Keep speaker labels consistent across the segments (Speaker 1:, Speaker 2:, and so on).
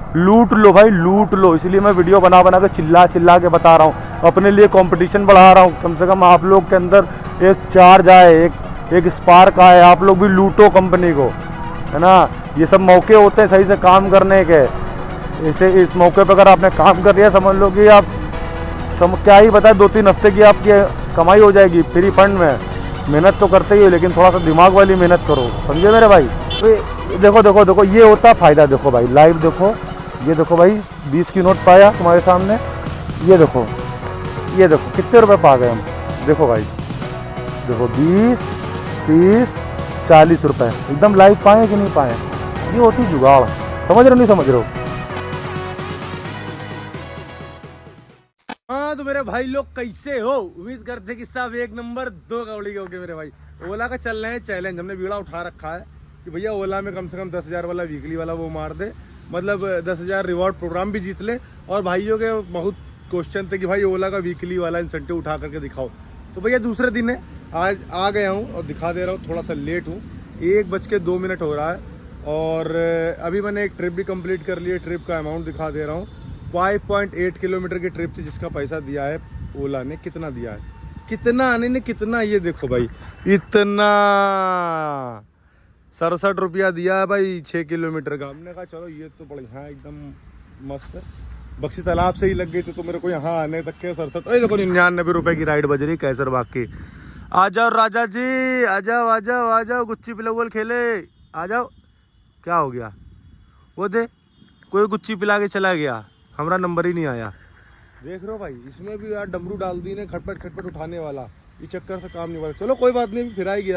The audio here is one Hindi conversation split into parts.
Speaker 1: लूट लो भाई, लूट लो। इसलिए मैं वीडियो बना बना के चिल्ला चिल्ला के बता रहा हूँ, अपने लिए कंपटीशन बढ़ा रहा हूँ। कम से कम आप लोग के अंदर एक चार्ज आए, एक स्पार्क आए, आप लोग भी लूटो कंपनी को, है ना। ये सब मौके होते हैं सही से काम करने के। इस मौके पर अगर आपने काम कर लिया, समझ लो कि आप क्या ही बताए, 2-3 हफ्ते की आपकी कमाई हो जाएगी फ्री फंड में। मेहनत तो करते ही हो, लेकिन थोड़ा सा दिमाग वाली मेहनत करो, समझे मेरे भाई। तो देखो देखो देखो, ये होता फ़ायदा। देखो भाई लाइव देखो, ये देखो भाई 20 की नोट पाया तुम्हारे सामने। ये देखो कितने रुपए पा गए हम। देखो भाई, देखो 20, 30, 40 रुपए एकदम लाइव पाए कि नहीं पाए। ये होती जुगाड़, समझ रहे हो नहीं समझ रहे हो।
Speaker 2: हाँ तो मेरे भाई लोग कैसे हो, उम्मीद करते कि सब एक नंबर 2 कौड़ी के होगे मेरे भाई। ओला का चल रहे हैं चैलेंज, हमने बीड़ा उठा रखा है कि भैया ओला में कम से कम 10,000 वाला वीकली वाला वो मार दे, मतलब 10,000 रिवॉर्ड प्रोग्राम भी जीत ले। और भाइयों के बहुत क्वेश्चन थे कि भाई ओला का वीकली वाला इंसेंटिव उठा करके दिखाओ। तो भैया दूसरे दिन है, आज आ गया हूँ और दिखा दे रहा हूँ। थोड़ा सा लेट हूँ, 1:02 हो रहा है और अभी मैंने एक ट्रिप भी कंप्लीट कर ली है। ट्रिप का अमाउंट दिखा दे रहा हूँ। 5.8 किलोमीटर की ट्रिप थी, जिसका पैसा दिया है ओला ने। कितना दिया है, कितना आने ने कितना, ये देखो भाई, इतना 67 रुपया दिया है भाई 6 किलोमीटर का। हमने कहा चलो ये तो बढ़िया एकदम मस्त है। बक्सी तालाब से ही लग गई थी तो मेरे को यहाँ आने तक के 67, देखो 99 रुपए की राइड बज रही कैसर बाग की। आ जाओ राजा जी, आ जाओ आ जाओ आ जाओ, गुच्ची पिलावल खेले, आ जाओ। क्या हो गया, वो दे कोई गुच्ची पिला के चला गया, हमारा नंबर ही नहीं आया। देख रहे हो भाई, इसमें भी यार डमरू डाल दी ने, खटपट खटपट उठाने वाला। ये चक्कर से काम नहीं हुआ। चलो कोई बात नहीं, फिर आएगी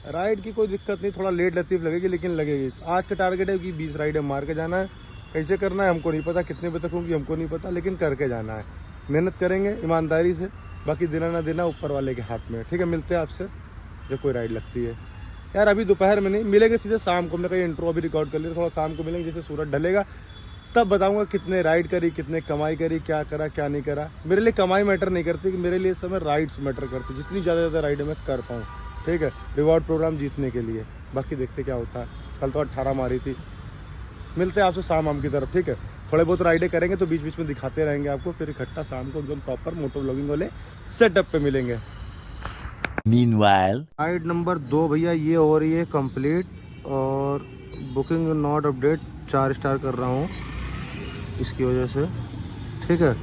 Speaker 2: राइड की कोई दिक्कत नहीं। थोड़ा लेट लतीफ लगेगी लेकिन लगेगी। आज का टारगेट है कि 20 राइडें मार के जाना है। कैसे करना है हमको नहीं पता, कितने बजे तक होंगी हमको नहीं पता, लेकिन करके जाना है। मेहनत करेंगे ईमानदारी से, बाकी देना ना देना ऊपर वाले के हाथ में। ठीक है, मिलते हैं आपसे जब कोई राइड लगती है। यार अभी दोपहर में नहीं मिलेंगे, सीधे शाम को। हमने कहीं इंट्रो अभी रिकॉर्ड कर लिया, थोड़ा शाम को मिलेंगे, जैसे सूरज ढलेगा तब बताऊंगा कितने राइड करी, कितने कमाई करी, क्या करा क्या नहीं करा। मेरे लिए कमाई मैटर नहीं करती, कि मेरे लिए इस समय राइड्स मैटर करती। जितनी ज़्यादा राइडें मैं कर पाऊँ, ठीक है, रिवॉर्ड प्रोग्राम जीतने के लिए। बाकी देखते क्या होता है। कल तो 18 मारी थी। मिलते हैं आपसे शाम की तरफ, ठीक है। थोड़े बहुत राइडें करेंगे तो बीच बीच में दिखाते रहेंगे आपको। फिर इकट्ठा शाम को एकदम प्रॉपर मोटो व्लॉगिंग वाले सेटअप पे मिलेंगे।
Speaker 3: Meanwhile,
Speaker 2: राइड नंबर 2 भैया ये हो रही है कंप्लीट, और बुकिंग नॉट अपडेट 4 स्टार कर रहा हूँ इसकी वजह से, ठीक है।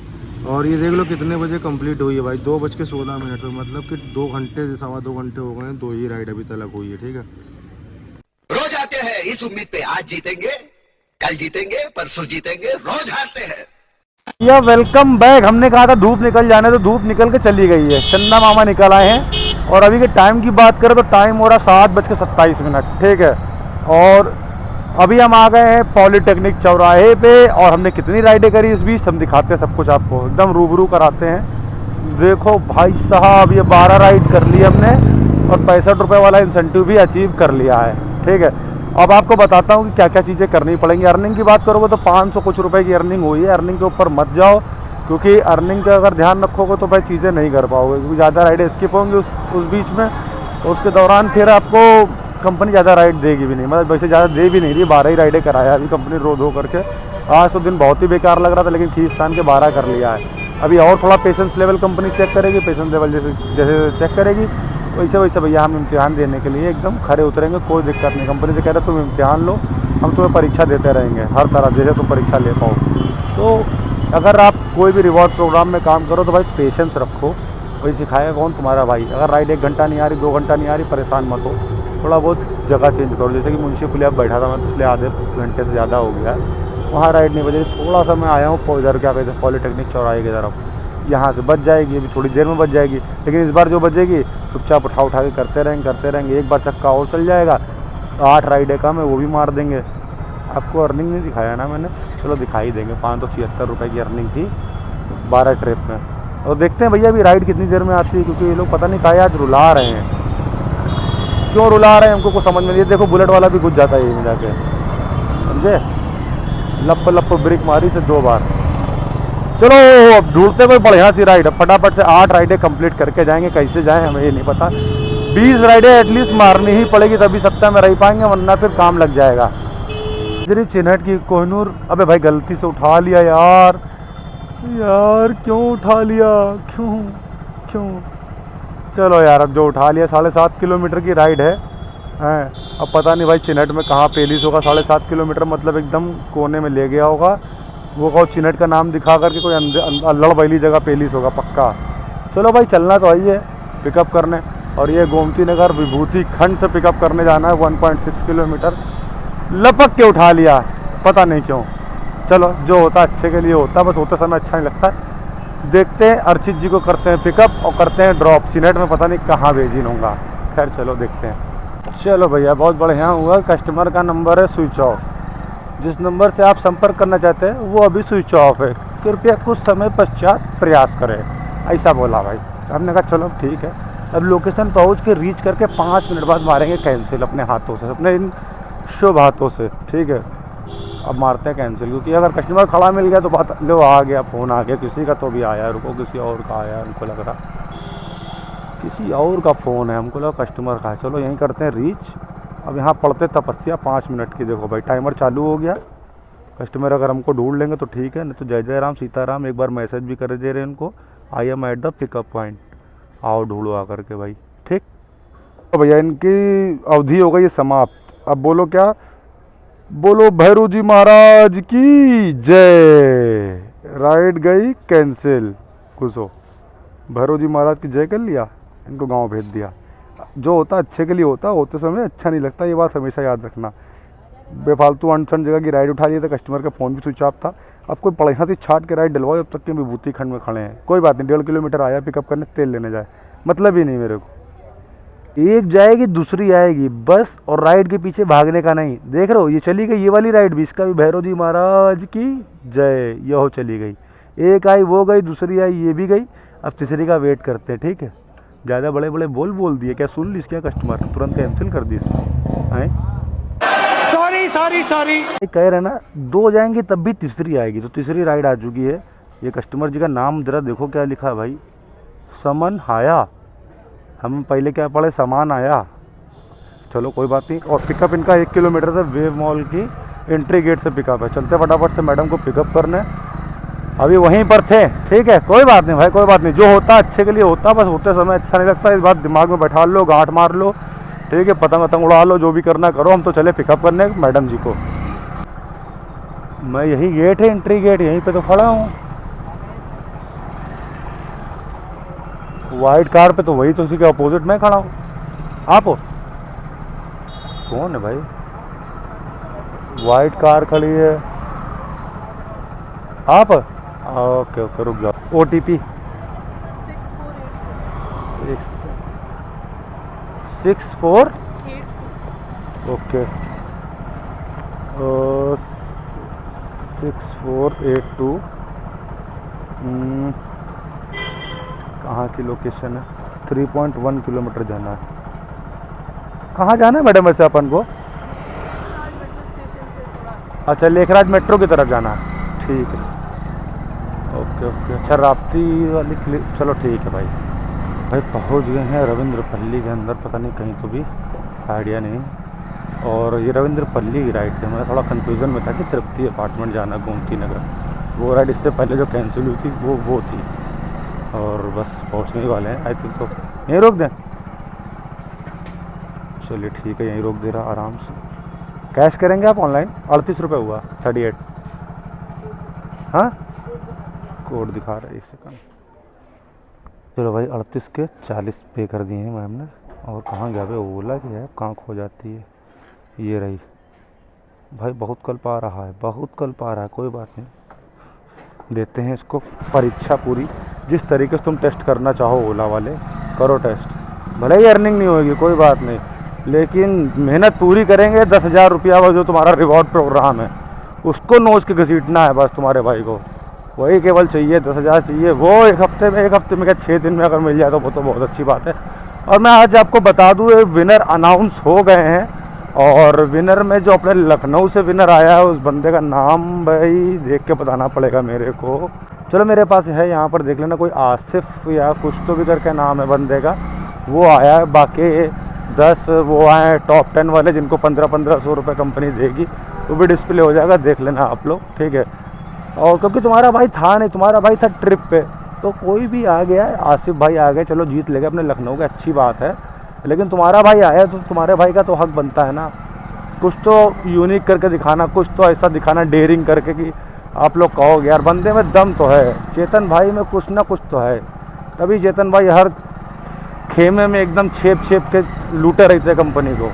Speaker 2: और ये देख लो कितने बजे कंप्लीट हुई है भाई, 2:16 पे, मतलब कि 2 घंटे से 2.25 घंटे हो गए हैं। 2 ही राइड अभी तक हुई है, ठीक है।
Speaker 3: रोज आते हैं इस उम्मीद पे, आज जीतेंगे, कल जीतेंगे, परसों जीतेंगे, रोज हारते हैं।
Speaker 1: या वेलकम बैक। हमने कहा था धूप निकल जाने, तो धूप निकल के चली गई है। चंदा मामा निकल आए हैं। और अभी के टाइम की बात करें तो टाइम हो रहा 7:27, ठीक है। और अभी हम आ गए हैं पॉलीटेक्निक चौराहे पे, और हमने कितनी राइडें करी इस बीच हम दिखाते हैं सब कुछ आपको, एकदम रूबरू कराते हैं। देखो भाई साहब, ये 12 राइड कर ली हमने, और 65 रुपये वाला इंसेंटिव भी अचीव कर लिया है, ठीक है। अब आपको बताता हूँ कि क्या क्या चीज़ें करनी पड़ेंगी। अर्निंग की बात करोगे तो 500 कुछ रुपए की अर्निंग हुई है। अर्निंग के ऊपर मत जाओ, क्योंकि अर्निंग का अगर ध्यान रखोगे तो भाई चीज़ें नहीं कर पाओगे, क्योंकि ज़्यादा राइडें स्किप होंगी उस बीच में। तो उसके दौरान फिर आपको कंपनी ज़्यादा राइड देगी भी नहीं, मतलब वैसे ज़्यादा दे भी नहीं रही। 12 ही राइडें कराया अभी कंपनी रो धो करके। आज तो दिन बहुत ही बेकार लग रहा था, लेकिन खींच तान के 12 कर लिया है। अभी और थोड़ा पेशेंस लेवल कंपनी चेक करेगी, पेशेंस लेवल जैसे जैसे चेक करेगी वैसे वैसे भैया हम इम्तिहान देने के लिए एकदम खड़े उतरेंगे। कोई दिक्कत नहीं, कंपनी से कह रहे तुम इम्तिहान लो, हम तुम्हें परीक्षा देते रहेंगे हर तरह, जैसे तुम परीक्षा ले पाओ। तो अगर आप कोई भी रिवॉर्ड प्रोग्राम में काम करो तो भाई पेशेंस रखो, वही सिखाएगा कौन, तुम्हारा भाई। अगर राइड 1 घंटा नहीं आ रही, 2 घंटा नहीं आ रही, परेशान मत हो, थोड़ा बहुत जगह चेंज करो। जैसे कि मुंशी पुलिया बैठा था मैं, पिछले आधे घंटे से ज़्यादा हो गया है, वहाँ राइड नहीं बजी। थोड़ा सा मैं आया हूँ इधर, क्या कहते हैं, पॉलीटेक्निक चौराहे की तरफ। यहाँ से बच जाएगी, अभी थोड़ी देर में बच जाएगी, लेकिन इस बार जो बचेगी चुपचाप उठा के करते रहेंगे। एक बार चक्का और चल जाएगा, 8 राइडें कम है, वो भी मार देंगे। आपको अर्निंग नहीं दिखाया ना मैंने, चलो दिखाई देंगे। 576 रुपये की अर्निंग थी 12 ट्रिप में। और देखते हैं भैया अभी राइड कितनी देर में आती है, क्योंकि ये लोग पता नहीं काहे आज रुला रहे हैं। क्यों रुला रहे हैं हमको कुछ समझ में नहीं। देखो बुलेट वाला भी घुस जाता है ये में जाके, समझे। लप ब्रेक मारी से 2 बार। चलो अब ढूंढते कोई बढ़िया सी राइड, फटाफट से 8 राइडें कंप्लीट करके जाएंगे। कैसे जाएं हमें ये नहीं पता। 20 राइडें एटलीस्ट मारनी ही पड़ेगी, तभी सत्ता में रह पाएंगे, वरना फिर काम लग जाएगा। बजरी चिन्हट की कोहिनूर। अबे भाई गलती से उठा लिया यार, यार क्यों उठा लिया, क्यों। चलो यार, अब जो उठा लिया, 7.5 किलोमीटर की राइड है हैं। अब पता नहीं भाई चिन्हट में कहाँ पेलिस होगा। 7.5 किलोमीटर मतलब एकदम कोने में ले गया होगा वो। कहो चिन्हट का नाम दिखा करके कोई अल्लड़ बैली जगह पेलिस होगा पक्का। चलो भाई चलना तो आई है पिकअप करने, और ये गोमती नगर विभूति खंड से पिकअप करने जाना है 1.6 किलोमीटर। लपक के उठा लिया, पता नहीं क्यों। चलो जो होता अच्छे के लिए होता, बस होते समय अच्छा नहीं लगता। देखते हैं, अर्चित जी को करते हैं पिकअप और करते हैं ड्रॉप। चिन्हट में पता नहीं कहाँ भेजी लूँगा, खैर चलो देखते हैं। चलो भैया बहुत बढ़िया हुआ। कस्टमर का नंबर है स्विच ऑफ। जिस नंबर से आप संपर्क करना चाहते हैं वो अभी स्विच ऑफ है, कृपया कुछ समय पश्चात प्रयास करें, ऐसा बोला भाई। हमने कहा चलो ठीक है। अब लोकेशन पहुंच के रीच करके 5 मिनट बाद मारेंगे कैंसिल अपने हाथों से, अपने इन शुभ हाथों से, ठीक है। अब मारते हैं कैंसिल, क्योंकि अगर कस्टमर खड़ा मिल गया तो बात लो, आ गया फ़ोन आ गया किसी का तो भी आया, रुको किसी और का आया, हमको लग रहा किसी और का फ़ोन है, हमको लगा कस्टमर का है। चलो यहीं करते हैं रीच। अब यहाँ पढ़ते तपस्या 5 मिनट की। देखो भाई टाइमर चालू हो गया। कस्टमर अगर हमको ढूंढ लेंगे तो ठीक है, नहीं तो जय जय राम सीताराम। एक बार मैसेज भी कर दे रहे हैं उनको, I am at the pickup point, आओ ढूंढो आकर के भाई, ठीक। तो भैया इनकी अवधि हो गई समाप्त। अब बोलो क्या, बोलो भैरू जी महाराज की जय। राइड गई कैंसिल, खुश हो। भैरू जी महाराज की जय कर लिया, इनको गांव भेज दिया। जो होता अच्छे के लिए होता, होते समय अच्छा नहीं लगता, ये बात हमेशा याद रखना। बेफालतू अनसन जगह की राइड उठा लिया था, कस्टमर का फ़ोन भी स्विच ऑफ था। अब कोई बढ़िया से छाट के राइड डलवाओ, जब तक कि विभूति खंड में खड़े हैं। कोई बात नहीं, 1.5 किलोमीटर आया पिकअप करने, तेल लेने जाए, मतलब ही नहीं मेरे को। एक जाएगी दूसरी आएगी बस, और राइड के पीछे भागने का नहीं। देख रहे हो ये चली गई, ये वाली राइड भी, इसका भी भैरव जी महाराज की जय, ये हो चली गई। एक आई वो गई, दूसरी आई ये भी गई, अब तीसरी का वेट करते हैं, ठीक है। ज़्यादा बड़े बड़े बोल दिए, क्या सुन ली क्या कस्टमर, तुरंत कैंसिल कर दी इसमें। सॉरी कह रहे ना, 2 जाएंगी तब भी तीसरी आएगी, तो तीसरी राइड आ चुकी है। ये कस्टमर जी का नाम जरा देखो क्या लिखा है भाई, समन आया। हम पहले क्या पढ़े, सामान आया। चलो कोई बात नहीं। और पिकअप इनका 1 किलोमीटर से वेव मॉल की एंट्री गेट से पिकअप है। चलते फटाफट से मैडम को पिकअप करने, अभी वहीं पर थे, ठीक है। कोई बात नहीं भाई, कोई बात नहीं, जो होता अच्छे के लिए होता, बस होते समय अच्छा नहीं लगता। इस बात दिमाग में बैठा लो, गांठ मार लो, ठीक है। पतंग उड़ा लो, जो भी करना करो। हम तो चले पिकअप करने मैडम जी को। मैं यही गेट है, एंट्री गेट, यहीं पे तो खड़ा हूँ। वाइट कार पे तो वही, तो उसी के अपोजिट मैं खड़ा हूँ। आप हो कौन है भाई? वाइट कार खड़ी है, आप? ओके ओके, रुक जाओ। OTP 64 okay 6482। कहाँ की लोकेशन है? 3.1 किलोमीटर जाना है। कहाँ जाना है मैडम वैसे अपन को? अच्छा, लेखराज मेट्रो की तरफ जाना है, ठीक है। ओके ओके, अच्छा राप्ती वाली चलो ठीक है भाई। भाई पहुंच गए हैं रविंद्र पल्ली के अंदर, पता नहीं कहीं तो भी आइडिया नहीं। और ये रविंद्र पल्ली की राइड थी, मैं थोड़ा कन्फ्यूज़न में था कि तृप्ति अपार्टमेंट जाना गोमती नगर। वो राइड इससे पहले जो कैंसिल हुई थी वो थी। और बस पहुंचने ही वाले हैं, आई थिंक तो यहीं रोक दें। चलिए ठीक है, यहीं रोक दे रहा आराम से। कैश करेंगे आप ऑनलाइन? 38 रुपये हुआ, 38। हाँ कोड दिखा रहा है, 1 सेकंड। चलो भाई 38 के 40 पे कर दिए हैं मैम ने। और कहाँ गया भाई ओला की है, कहाँ खो जाती है? ये रही भाई, बहुत कल पा रहा है, बहुत कल पा रहा है। कोई बात नहीं, देते हैं इसको परीक्षा पूरी। जिस तरीके से तुम टेस्ट करना चाहो ओला वाले, करो टेस्ट। भले ही अर्निंग नहीं होगी, कोई बात नहीं, लेकिन मेहनत पूरी करेंगे। 10,000 रुपया जो तुम्हारा रिवॉर्ड प्रोग्राम है, उसको नोच के घसीटना है बस तुम्हारे भाई को। वही केवल चाहिए, 10,000 चाहिए। वो एक हफ्ते में क्या 6 दिन में अगर मिल जाए तो वो तो बहुत अच्छी बात है। और मैं आज आपको बता दूँ, विनर अनाउंस हो गए हैं। और विनर में जो अपने लखनऊ से विनर आया है, उस बंदे का नाम भाई देख के बताना पड़ेगा मेरे को। चलो मेरे पास है, यहाँ पर देख लेना, कोई आसिफ या कुछ तो भी करके नाम है बंदे का, वो आया है। बाकी 10 वो आए हैं टॉप 10 वाले, जिनको 1500 रुपये कंपनी देगी। वो भी डिस्प्ले हो जाएगा, देख लेना आप लोग, ठीक है। और क्योंकि तुम्हारा भाई था नहीं, तुम्हारा भाई था ट्रिप पे, तो कोई भी आ गया, आसिफ भाई आ गए, चलो जीत ले गए अपने लखनऊ की, अच्छी बात है। लेकिन तुम्हारा भाई आया तो तुम्हारे भाई का तो हक बनता है ना, कुछ तो यूनिक करके दिखाना, कुछ तो ऐसा दिखाना डेयरिंग करके कि आप लोग कहोगे यार बंदे में दम तो है, चेतन भाई में कुछ ना कुछ तो है। तभी चेतन भाई हर खेमे में एकदम छेप के लूटे रहते कंपनी को,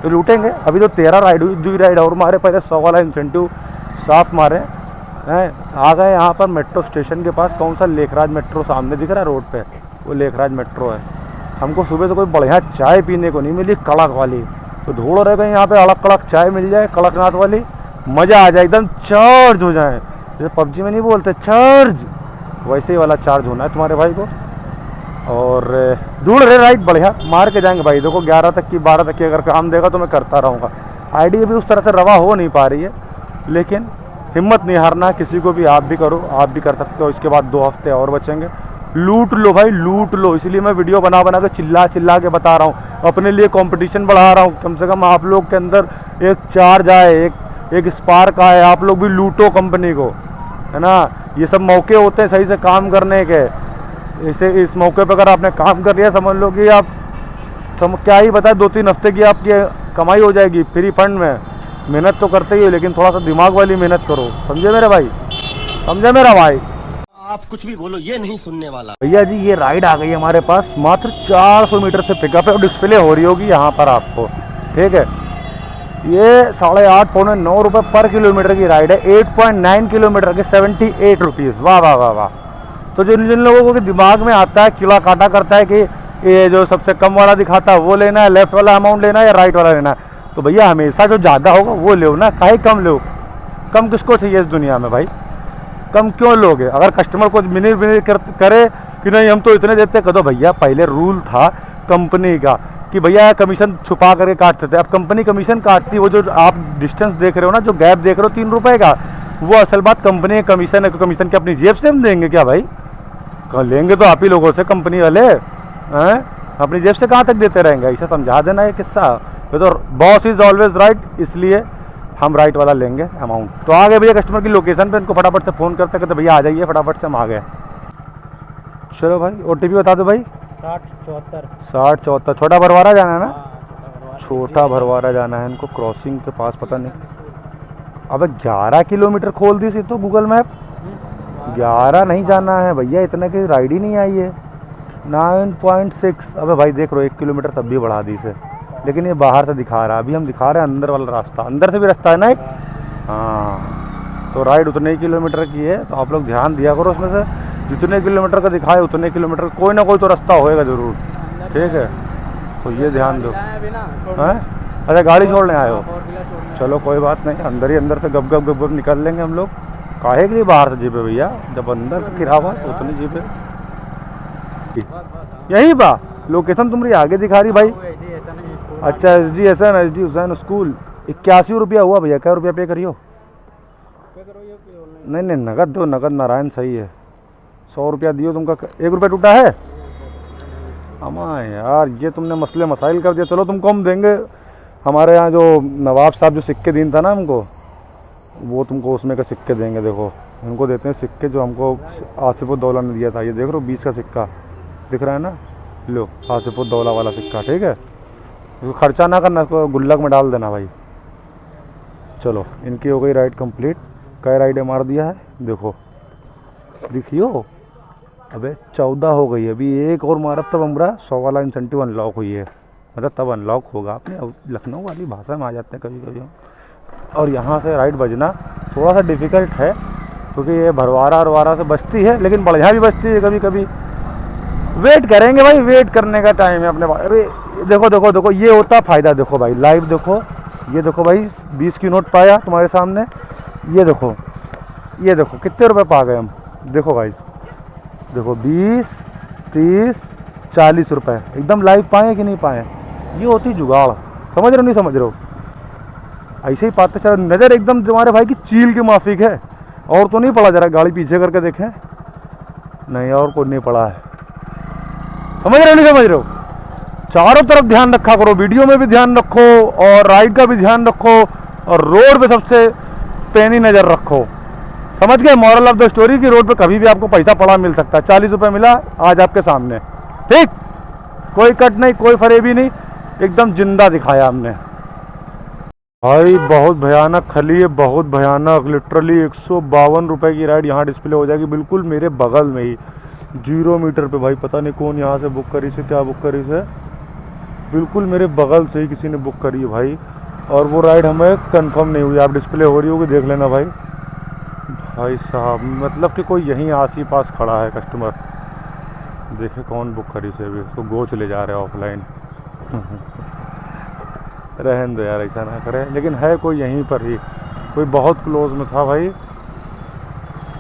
Speaker 1: तो लूटेंगे। अभी तो 13 राइड हुई, 2 राइड और मारे, पहले 100 वाला इंसेंटिव साफ मारे हैं। आ गए यहाँ पर मेट्रो स्टेशन के पास, कौन सा लेखराज मेट्रो सामने दिख रहा है रोड पे, वो लेखराज मेट्रो है। हमको सुबह से कोई बढ़िया चाय पीने को नहीं मिली कड़क वाली, तो ढूंढ रहे कहीं यहाँ पे अलग कड़क चाय मिल जाए, कड़कनाथ वाली, मज़ा आ जाए, एकदम चार्ज हो जाए। जैसे पबजी में नहीं बोलते चार्ज, वैसे ही वाला चार्ज होना है तुम्हारे भाई को। और ढूंढ रहे राइड बढ़िया, मार के जाएंगे भाई। देखो 11 तक की 12 तक की अगर काम देगा तो मैं करता रहूँगा। आईडी भी उस तरह से रवा हो नहीं पा रही है, लेकिन हिम्मत नहीं हारना किसी को भी, आप भी करो, आप भी कर सकते हो। इसके बाद 2 हफ्ते और बचेंगे, लूट लो भाई लूट लो। इसलिए मैं वीडियो बना के चिल्ला के बता रहा हूँ, अपने लिए कंपटीशन बढ़ा रहा हूँ। कम से कम आप लोग के अंदर एक चार्ज आए, एक स्पार्क आए, आप लोग भी लूटो कंपनी को, है ना। ये सब मौके होते हैं सही से काम करने के। इस मौके पर अगर आपने काम कर लिया, समझ लो कि आप क्या ही बताए, 2-3 हफ्ते की आपकी कमाई हो जाएगी फ्री फंड में। मेहनत तो करते ही हो, लेकिन थोड़ा सा दिमाग वाली मेहनत करो, समझे मेरे भाई, समझे मेरा भाई।
Speaker 4: आप कुछ भी बोलो, ये नहीं सुनने वाला।
Speaker 1: भैया जी ये राइड आ गई हमारे पास, मात्र 400 मीटर से पिकअप है और डिस्प्ले हो रही होगी यहाँ पर आपको, ठीक है। ये 8.5-9 रुपये पर किलोमीटर की राइड है, 8.9 किलोमीटर के 78 रुपीज़। वाह वाह वाह वाह। तो जिन लोगों के दिमाग में आता है, कीड़ा काटा करता है कि ये जो सबसे कम वाला दिखाता है वो लेना है, लेफ्ट वाला अमाउंट लेना है या राइट वाला लेना है, तो भैया हमेशा जो ज़्यादा होगा वो लो ना, काहे कम लो। कम किसको चाहिए इस दुनिया में भाई, कम क्यों लोगे। अगर कस्टमर को मिनट करे कि नहीं हम तो इतने देते, कह दो भैया पहले रूल था कंपनी का कि भैया कमीशन छुपा करके काटते थे, अब कंपनी कमीशन काटती है। वो जो आप डिस्टेंस देख रहे हो ना, जो गैप देख रहे हो 3 रुपये का, वो असल बात कंपनी का कमीशन है। कमीशन के अपनी जेब से हम देंगे क्या भाई, लेंगे तो आप ही लोगों से, कंपनी वाले हैं, अपनी जेब से कहाँ तक देते रहेंगे। ऐसा समझा देना ये किस्सा। ये तो बॉस इज़ ऑलवेज राइट, इसलिए हम राइट वाला लेंगे अमाउंट। तो आ गए भैया कस्टमर की लोकेशन पे, इनको फटाफट से फ़ोन करते कहते भैया आ जाइए, फटाफट से हम आ गए। चलो भाई OTP बता दो भाई। 6074 छोटा भरवारा जाना है ना, छोटा भरवारा जाना है इनको, क्रॉसिंग के पास, पता नहीं। अबे 11 किलोमीटर खोल दी सी तो गूगल मैप, 11 नहीं जाना है भैया, इतने की राइड ही नहीं आई है। 9.6, अबे भाई देख लो 1 किलोमीटर तब भी बढ़ा दी से, लेकिन ये बाहर से दिखा रहा है, अभी हम दिखा रहे हैं अंदर वाला रास्ता, अंदर से भी रास्ता है ना एक। हाँ तो राइड उतने ही किलोमीटर की है, तो आप लोग ध्यान दिया करो उसमें से, जितने किलोमीटर का दिखाए उतने किलोमीटर, कोई ना कोई तो रास्ता होएगा ज़रूर, ठीक है। तो ये ध्यान दो। हैं अच्छा गाड़ी छोड़ने आए हो, चलो कोई बात नहीं, अंदर ही अंदर से गप गप निकल लेंगे हम लोग। काहे के लिए बाहर से जीपे भैया, जब अंदर का किराया तो उतनी जीपे। यही बा लोकेशन तुम्हारी आगे दिखा रही भाई। अच्छा SD हुसैन स्कूल, 81 रुपया हुआ भैया, क्या रुपया पे करियो। नहीं नगद दो, नगद नारायण सही है। 100 रुपया दियो, तुमका 1 रुपया टूटा है। अमा यार ये तुमने मसले मसाइल कर दिया। चलो तुमको हम देंगे, हमारे यहाँ जो नवाब साहब जो सिक्के दीन था ना हमको, वो तुमको उसमें का सिक्के देंगे। देखो उनको देते हैं सिक्के जो हमको आसिफुद्दौला ने दिया था। ये देख रहे हो 20 का सिक्का दिख रहा है ना, लो आसिफुद्दौला वाला सिक्का, ठीक है। उसको खर्चा ना करना, उसको गुल्लक में डाल देना भाई। चलो इनकी हो गई राइड कंप्लीट। कई राइडें मार दिया है, देखो दिखियो। अबे 14 हो गई, अभी एक और मारा तब हमारा 100 वाला इंसेंटिव अनलॉक हुई है, मतलब तब अनलॉक होगा। अपने लखनऊ वाली भाषा में आ जाते हैं कभी कभी हम। और यहाँ से राइड बजना थोड़ा सा डिफ़िकल्ट है, क्योंकि ये भरवारा से बचती है, लेकिन बढ़िया भी बचती है कभी कभी। वेट करेंगे भाई, वेट करने का टाइम है अपने भाई। अरे देखो ये होता फ़ायदा। देखो भाई लाइव देखो, ये देखो भाई 20 की नोट पाया तुम्हारे सामने। ये देखो कितने रुपए पा गए हम। देखो गाइस, देखो 20, 30, 40 रुपए एकदम लाइव पाए कि नहीं पाए। ये होती जुगाड़, समझ रहे हो नहीं समझ रहे हो, ऐसे ही पाते चलो। नज़र एकदम तुम्हारे भाई की चील के माफिक है। और तो नहीं पड़ा, जरा गाड़ी पीछे करके देखें, नहीं और कोई नहीं पड़ा है। समझ रहे हो नहीं समझ रहे हो। चारों तरफ ध्यान रखा करो, वीडियो में भी ध्यान रखो और राइड का भी ध्यान रखो, और रोड पे सबसे पैनी नज़र रखो। समझ गए मॉरल ऑफ द स्टोरी की रोड पे कभी भी आपको पैसा पड़ा मिल सकता है। 40 रुपये मिला आज आपके सामने, ठीक, कोई कट नहीं, कोई फरेबी नहीं, एकदम जिंदा दिखाया हमने। भाई बहुत भयानक खली है, बहुत भयानक, लिटरली 152 रुपये की राइड यहाँ डिस्प्ले हो जाएगी बिल्कुल मेरे बगल में ही 0 मीटर पे। भाई पता नहीं कौन यहाँ से बुक करी से, क्या बुक करी से, बिल्कुल मेरे बगल से ही किसी ने बुक करी है भाई। और वो राइड हमें कंफर्म नहीं हुई, आप डिस्प्ले हो रही होगी देख लेना भाई। भाई साहब मतलब कि कोई यहीं आस ही पास खड़ा है कस्टमर, देखे कौन बुक करी से, अभी उसको गोच ले जा रहे हैं ऑफलाइन। रहन दो यार, ऐसा ना करें, लेकिन है कोई यहीं पर ही, कोई बहुत क्लोज में था भाई।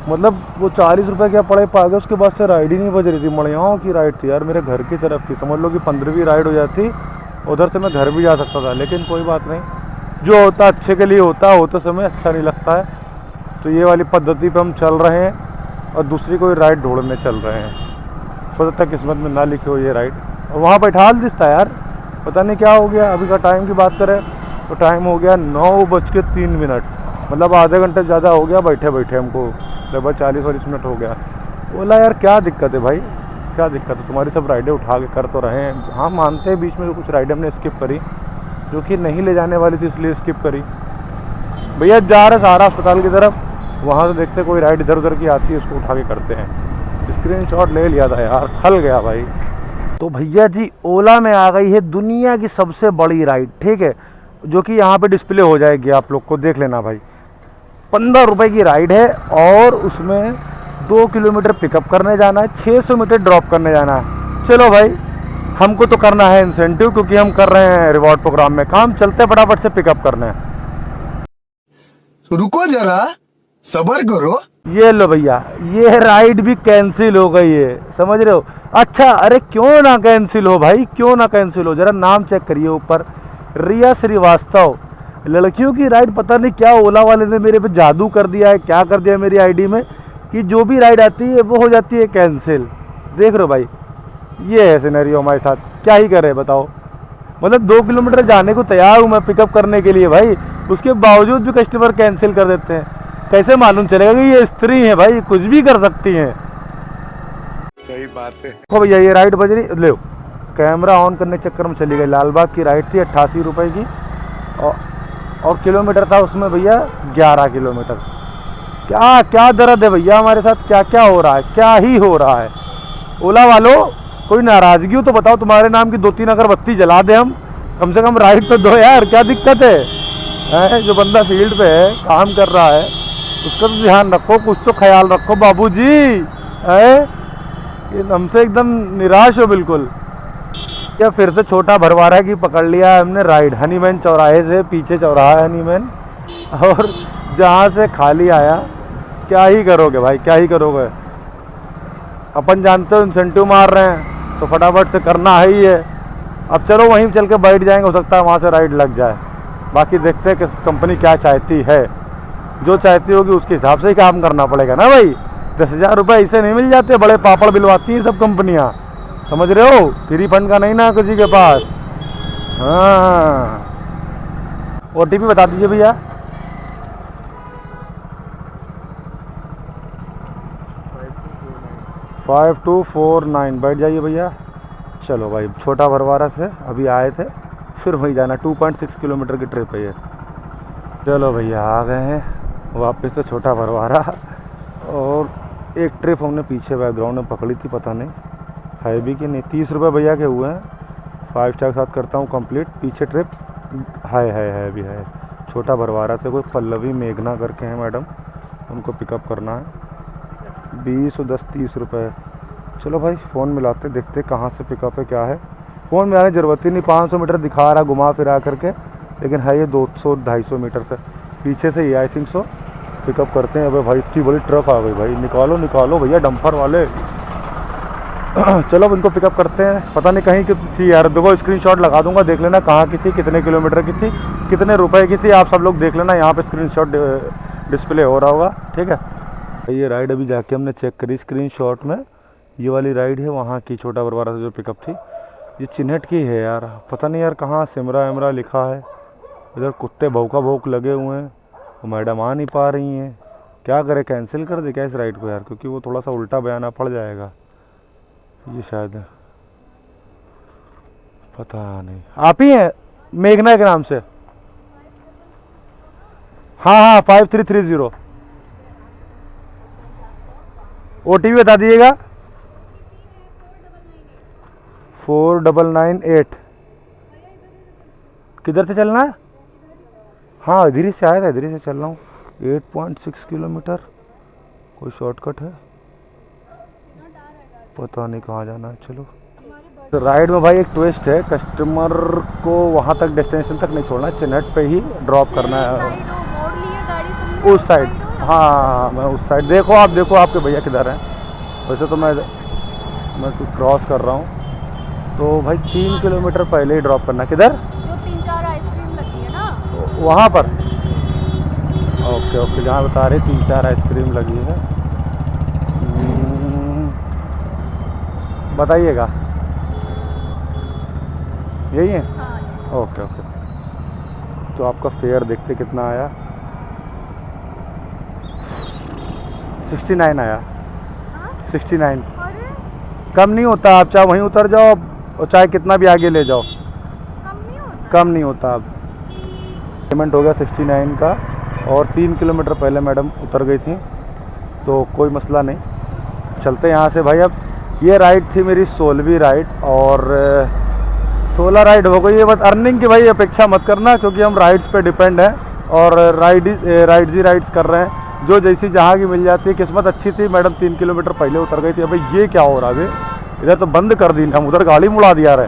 Speaker 1: मतलब वो 40 रुपये क्या पड़े पा गए, उसके बाद से राइड ही नहीं बज रही थी। मड़ियाओं की राइड थी यार, मेरे घर की तरफ की, समझ लो कि 15वीं राइड हो जाती, उधर से मैं घर भी जा सकता था। लेकिन कोई बात नहीं, जो होता अच्छे के लिए होता, होते समय अच्छा नहीं लगता है। तो ये वाली पद्धति पे हम चल रहे हैं और दूसरी कोई राइड ढूंढने चल रहे हैं। हो सकता है किस्मत में ना लिखे हो ये राइड। और वहाँ बैठाल दिखता है यार, पता नहीं क्या हो गया। अभी का टाइम की बात करें तो टाइम हो गया 9:03, मतलब आधे घंटे ज़्यादा हो गया बैठे बैठे, हमको लगभग 40-40 मिनट हो गया। बोला यार क्या दिक्कत है भाई, क्या दिक्कत है, तुम्हारी सब राइडें उठा के कर तो रहे हैं। हाँ मानते हैं बीच में कुछ राइडें हमने स्किप करी जो कि नहीं ले जाने वाली थी, इसलिए स्किप करी। भैया जा रहे सहारा अस्पताल की तरफ, वहाँ से देखते कोई राइड इधर उधर की आती है, उसको उठा के करते हैं। स्क्रीनशॉट ले लिया था यार, खल गया भाई। तो भैया जी ओला में आ गई है दुनिया की सबसे बड़ी राइड, ठीक है, जो कि यहाँ पे डिस्प्ले हो जाएगी, आप लोग को देख लेना भाई। 15 रुपये की राइड है और उसमें 2 किलोमीटर पिकअप करने जाना है, 600 मीटर ड्रॉप करने जाना है। चलो भाई हमको तो करना है इंसेंटिव, क्योंकि हम कर रहे हैं रिवॉर्ड प्रोग्राम में काम, चलते फटाफट से पिकअप करने हैं।
Speaker 5: रुको जरा सबर करो।
Speaker 1: ये लो भैया, ये राइड भी कैंसिल हो गई है, समझ रहे हो। अच्छा अरे क्यों ना कैंसिल हो भाई, क्यों ना कैंसिल हो, जरा नाम चेक करिए ऊपर, रिया श्रीवास्तव, लड़कियों की राइड। पता नहीं क्या ओला वाले ने मेरे पे जादू कर दिया है, क्या कर दिया मेरी आईडी में, कि जो भी राइड आती है वो हो जाती है कैंसिल। देख रहे हो भाई, ये है सिनेरियो हमारे साथ, क्या ही करे बताओ। मतलब 2 किलोमीटर जाने को तैयार हूँ मैं पिकअप करने के लिए भाई, उसके बावजूद भी कस्टमर कैंसिल कर देते हैं। कैसे मालूम चलेगा कि ये स्त्री है भाई, कुछ भी कर सकती हैं।
Speaker 5: सही बात है।
Speaker 1: देखो भैया ये राइड बज रही, ले कैमरा ऑन करने के चक्कर में चली गई। लालबाग की राइड थी 88 रुपये की, और किलोमीटर था उसमें भैया 11 किलोमीटर। क्या क्या दर्द है भैया हमारे साथ, क्या क्या हो रहा है, क्या ही हो रहा है। ओला वालों कोई नाराज़गी हो तो बताओ, तुम्हारे नाम की 2-3 अगरबत्ती जला दे हम, कम से कम राइड पे दो यार, क्या दिक्कत है। जो बंदा फील्ड पे है, काम कर रहा है, उसका तो ध्यान रखो, कुछ तो ख्याल रखो बाबूजी। ये हमसे एकदम निराश हो बिल्कुल। क्या फिर से छोटा भरवारा की पकड़ लिया हमने राइड, हनीमैन चौराहे से पीछे चौराहा है हनीमैन, और जहाँ से खाली आया। क्या ही करोगे भाई, क्या ही करोगे। अपन जानते हो इंसेंटिव मार रहे हैं तो फटाफट से करना है ही है। अब चलो वहीं चल के बैठ जाएंगे, हो सकता है वहाँ से राइड लग जाए। बाकी देखते हैं कि कंपनी क्या चाहती है, जो चाहती होगी उसके हिसाब से ही काम करना पड़ेगा ना भाई। 10,000 रुपये ऐसे नहीं मिल जाते, बड़े पापड़ बिलवाती हैं सब कंपनियां, समझ रहे हो, फ्री फंड का नहीं ना किसी के पास। हाँ OTP बता दीजिए भैया। 5249 बैठ जाइए भैया। चलो भाई छोटा भरवारा से अभी आए थे, फिर वहीं जाना, 2.6 किलोमीटर की ट्रिप है ये। चलो भैया आ गए हैं वापस से छोटा भरवारा, और एक ट्रिप हमने पीछे बैकग्राउंड में पकड़ी थी, पता नहीं है भी कि नहीं। 30 रुपये भैया के हुए हैं, 5 स्टार के साथ करता हूँ कंप्लीट। पीछे ट्रिप है भी है, छोटा भरवारा से कोई पल्लवी मेघना करके हैं मैडम, उनको पिकअप करना है। 20 और 10 30 रुपये। चलो भाई फ़ोन मिलाते, देखते कहाँ से पिकअप है क्या है। फ़ोन मिलाने की ज़रूरत ही नहीं, 500 मीटर दिखा रहा घुमा फिरा करके, लेकिन है ये 200-250 मीटर से पीछे से ही आई थिंक सो पिकअप करते हैं। अबे भाई इतनी बड़ी ट्रक आ गई भाई, निकालो निकालो भैया डंपर वाले। चलो अब इनको पिकअप करते हैं। पता नहीं कहीं की थी यार, देखो स्क्रीनशॉट लगा दूंगा, देख लेना कहाँ की थी, कितने किलोमीटर की थी, कितने रुपए की थी, आप सब लोग देख लेना, यहाँ पे स्क्रीनशॉट डिस्प्ले हो रहा होगा, ठीक है। ये राइड अभी जाके हमने चेक करी स्क्रीनशॉट में, ये वाली राइड है वहाँ की, छोटा बरवारा से जो पिकअप थी, ये चिन्हट की है यार, पता नहीं यार कहाँ सिमरा एमरा लिखा है, इधर कुत्ते भौंका भौंक लगे हुए हैं, तो मैडम आ नहीं पा रही हैं। क्या करे, कैंसिल कर दे क्या इस राइड को यार, क्योंकि वो थोड़ा सा उल्टा बयाना पड़ जाएगा ये शायद, पता नहीं। आप ही हैं मेघना के नाम से? हाँ हाँ 5330 OTP बता दिएगा। 4998। किधर से चलना है? हाँ इधर ही से आया था, इधर ही से चल रहा हूँ। 8.6 किलोमीटर। कोई शॉर्टकट है? पता नहीं कहाँ जाना है। चलो तो राइड में भाई एक ट्विस्ट है, कस्टमर को वहाँ तक डेस्टिनेशन तक नहीं छोड़ना, चिन्हट पे ही ड्रॉप करना है उस साइड। हाँ मैं उस साइड, देखो आप, देखो आपके भैया किधर हैं। वैसे तो मैं क्रॉस कर रहा हूँ, तो भाई 3 किलोमीटर पहले ही ड्रॉप करना। किधर?
Speaker 6: जो 3-4 आइसक्रीम लगी है ना
Speaker 1: वहाँ पर। ओके ओके, जहाँ बता रहे 3-4 आइसक्रीम लगी है। बताइएगा यही है?
Speaker 6: हाँ।
Speaker 1: ओके ओके, तो आपका फेयर देखते कितना आया। 69 आया।
Speaker 6: हाँ?
Speaker 1: 69।
Speaker 6: अरे
Speaker 1: कम नहीं होता, आप चाहे वहीं उतर जाओ और चाहे कितना भी आगे ले जाओ,
Speaker 6: कम नहीं होता।
Speaker 1: कम नहीं होता। अब पेमेंट हो गया 69 का, और 3 किलोमीटर पहले मैडम उतर गई थी, तो कोई मसला नहीं। चलते यहाँ से भाई। अब ये राइड थी मेरी 16वीं राइड, और 16 राइड हो गई है। बट अर्निंग की भाई अपेक्षा मत करना, क्योंकि हम राइड्स पे डिपेंड हैं, और राइड्स कर रहे हैं। जो जैसी जहाँ की मिल जाती है। किस्मत अच्छी थी, मैडम 3 किलोमीटर पहले उतर गई थी। अबे ये क्या हो रहा है, इधर तो बंद कर दी, हम उधर गाड़ी मुड़ा दिया रहे।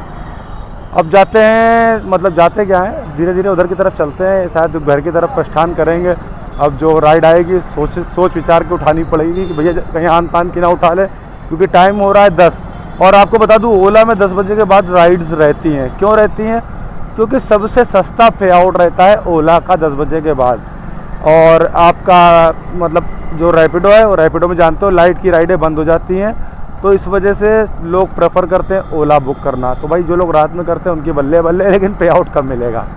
Speaker 1: अब जाते हैं, मतलब जाते क्या हैं, धीरे धीरे उधर की तरफ चलते हैं, शायद घर की तरफ प्रस्थान करेंगे। अब जो राइड आएगी सोच विचार के उठानी पड़ेगी कि भैया कहीं आन तान की ना उठा ले, क्योंकि टाइम हो रहा है 10। और आपको बता दूं, ओला में 10 बजे के बाद राइड्स रहती हैं। क्यों रहती हैं? क्योंकि सबसे सस्ता पे आउट रहता है ओला का 10 बजे के बाद। और आपका मतलब जो रैपिडो है, वो रैपिडो में जानते हो लाइट की राइडें बंद हो जाती हैं, तो इस वजह से लोग प्रेफर करते हैं ओला बुक करना। तो भाई जो लोग रात में करते हैं उनकी बल्ले बल्ले, लेकिन पे आउट कम मिलेगा।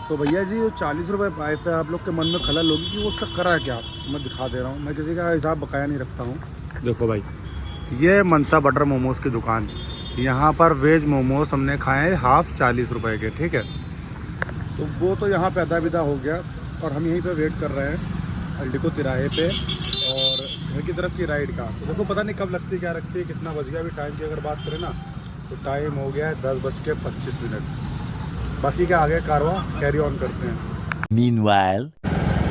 Speaker 2: तो भैया जी वो 40 रुपये पाए थे, आप लोग के मन में खलल होगी कि वो उसका करा क्या। मैं दिखा दे रहा हूँ, मैं किसी का हिसाब बकाया नहीं रखता हूँ। देखो भाई, ये मनसा बटर मोमोज़ की दुकान, यहाँ पर वेज मोमोज हमने खाए हैं हाफ 40 रुपये के, ठीक है। तो वो तो यहाँ पे अदा विदा हो गया, और हम यहीं पे वेट कर रहे हैं अल्डिको तिराहे पे, और घर की तरफ की राइड का। तो देखो पता नहीं कब लगती, क्या रखती है, कितना बज गया। अभी टाइम की अगर बात करें ना, तो टाइम हो गया है 10:25। बाकी का आगे कारवा कैरी ऑन करते हैं।
Speaker 4: Meanwhile,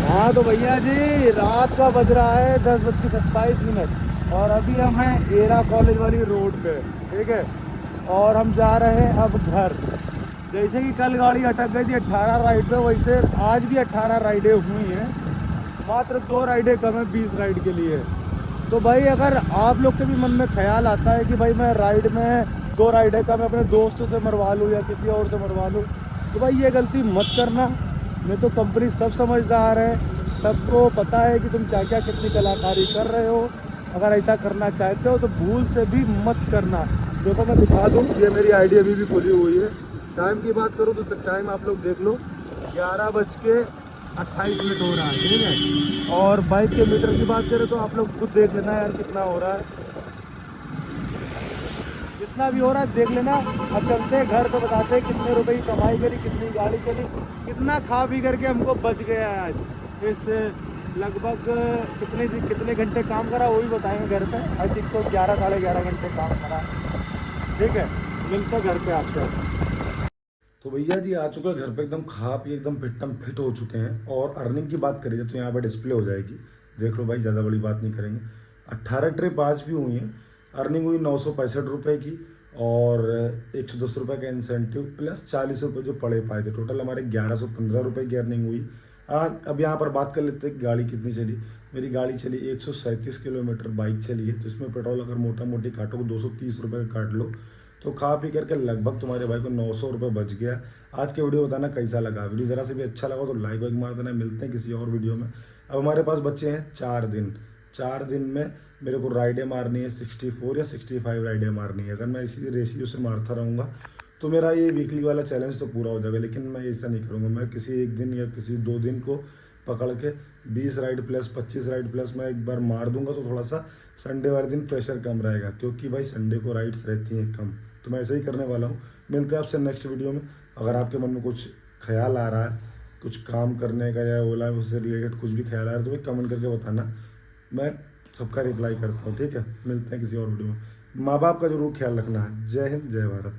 Speaker 1: हाँ तो भैया जी, रात का बज रहा है 10:27, और अभी हम हैं एरा कॉलेज वाली रोड पे, ठीक है। और हम जा रहे हैं अब घर। जैसे कि कल गाड़ी अटक गई थी 18 राइड पे, वैसे आज भी 18 राइडें हुई हैं, मात्र 2 राइडें कम है 20 राइड के लिए। तो भाई अगर आप लोग के भी मन में ख्याल आता है कि भाई मैं राइड में 2 राइडें कम अपने दोस्तों से मरवा लूँ या किसी और से मरवा लूँ, तो भाई ये गलती मत करना। मैं तो कंपनी सब समझदार है, सबको पता है कि तुम क्या क्या कितनी कलाकारी कर रहे हो। अगर ऐसा करना चाहते हो तो भूल से भी मत करना। देखो मैं दिखा दूँ, ये मेरी आईडी अभी भी खुली हुई है। टाइम की बात करूँ तो टाइम आप लोग देख लो, 11:28 हो रहा है, ठीक है। और बाइक के मीटर की बात करें तो आप लोग खुद देख लेना यार कितना हो रहा है। जितना भी हो रहा है देख लेना। अब चलते हैं घर पे, बताते हैं कितने रुपए की कमाई करी, कितनी गाड़ी चली, कितना खा पी करके हमको बच गया है आज। इस लगभग कितने घंटे काम करा वही बताएंगे घर पे। आई थिंक तो 11 साढ़े 11 घंटे काम करा, ठीक है। मिलते घर पे आपसे। तो भैया जी आ चुके हैं घर पे, एकदम खा पी एकदम फिट हो चुके हैं। और अर्निंग की बात करिए तो यहाँ पे डिस्प्ले हो जाएगी, देख लो भाई, ज़्यादा बड़ी बात नहीं करेंगे। 18 ट्रिप आज भी हुई हैं। अर्निंग हुई 965 रुपये की, और 110 रुपये का इंसेंटिव प्लस 40 रुपये जो पड़े पाए थे। टोटल हमारे 1115 रुपये की अर्निंग हुई। अब यहाँ पर बात कर लेते हैं कि गाड़ी कितनी चली। मेरी गाड़ी चली 137 किलोमीटर बाइक चली है, जिसमें पेट्रोल अगर मोटा मोटी काटो 230 रुपये का काट लो, तो खा पी करके लगभग तुम्हारे भाई को 900 रुपये बच गया। आज के वीडियो बताना कैसा लगा। वीडियो ज़रा से भी अच्छा लगा तो लाइक वाइक मार देना। मिलते हैं किसी और वीडियो में। अब हमारे पास बच्चे हैं 4 दिन। 4 दिन में मेरे को राइडें मारनी है 64 या 65 राइडें मारनी है। अगर मैं इसी रेशियो से मारता रहूँगा
Speaker 2: तो मेरा ये वीकली वाला चैलेंज तो पूरा हो जाएगा, लेकिन मैं ऐसा नहीं करूँगा। मैं किसी एक दिन या किसी 2 दिन को पकड़ के 20 राइड प्लस 25 राइड प्लस मैं एक बार मार दूंगा, तो थोड़ा सा संडे वाले दिन प्रेशर कम रहेगा, क्योंकि भाई संडे को राइड्स रहती हैं कम। तो मैं ऐसा ही करने वाला हूँ। मिलते हैं आपसे नेक्स्ट वीडियो में। अगर आपके मन में कुछ ख्याल आ रहा है, कुछ काम करने का या ओला उससे रिलेटेड कुछ भी ख्याल आ रहा है, तो भाई कमेंट करके बताना, मैं सबका रिप्लाई करता हूँ। ठीक है, मिलते हैं किसी और वीडियो में। माँ बाप का जरूर ख्याल रखना है। जय हिंद, जय भारत।